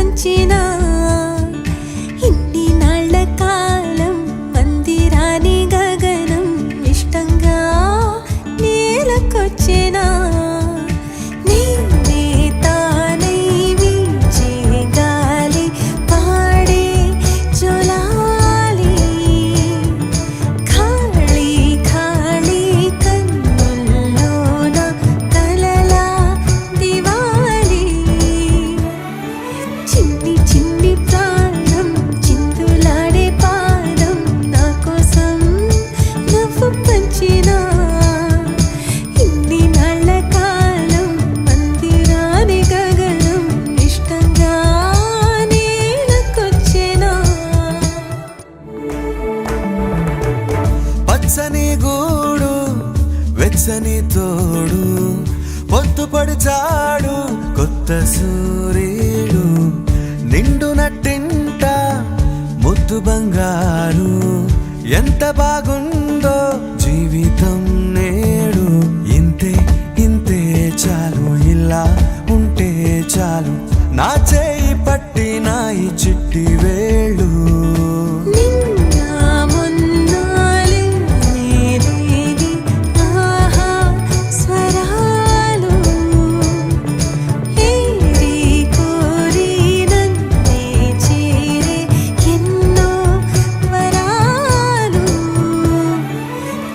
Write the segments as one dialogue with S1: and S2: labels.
S1: పంచినా ఇన్ని నాళ్ల కాలం మందిరాని గగనం ఇష్టంగా నేలకొచ్చినా నేనే తానై వీచే గాలి పాడే జోలాలి ఖాళీ ఖాళీ కన్నుల్లోన కలలా దివాలి చిన్ని చిన్ని ప్రాణం చిందులాడే పాదం నా కోసం నవ్వు పంచినా ఇన్ని నాళ్ల కాలం మందిరాని గగనం ఇష్టంగా నేలకొచ్చినా
S2: పచ్చని గూడు వెచ్చని తోడు పొత్తు పడిచాడు కొత్త సూర్యుడు నిండు నట్టింట ముద్దు బంగారు ఎంత బాగుందో జీవితం నేడు ఇంతే ఇంతే చాలు ఇలా ఉంటే చాలు నా చేయి పట్టి నా ఈ చిట్టి వేళ్ళు
S1: నిన్న మొన్నాలి నేరేగి ఆహా స్వరాలు ఏరి కోరి నన్నే చేరే ఎన్నో వరాలు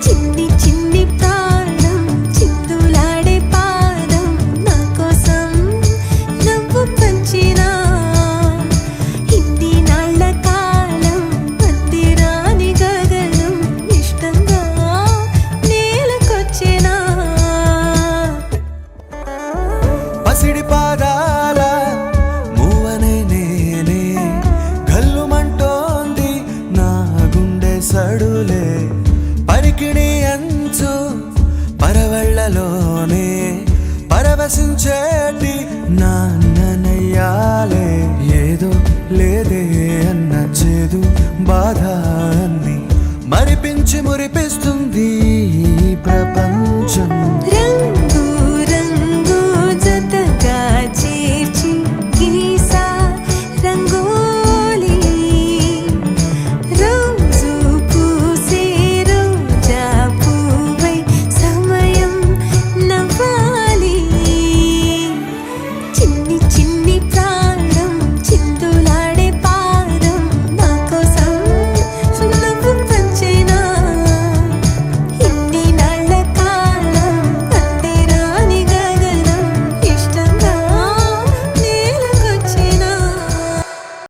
S1: చిన్ని చిన్ని ప్రాణం చిందులాడే పాదం నా కోసం నవ్వు పంచినా ఇన్ని నాళ్ల కాలం మందిరాని గగనం ఇష్టంగా నేలకొచ్చినా
S2: పసిడి పాదాల మూవనే నేనే గల్లుమంటోంది నా గుండె సడులే పరికిణి అంచు పరవళ్ళలోనే పరవశించేటి నాన్ననయ్యాలే ఏదో లేదే అన్న చేదు బాధ అన్ని మరిపించి మురిపిస్తూ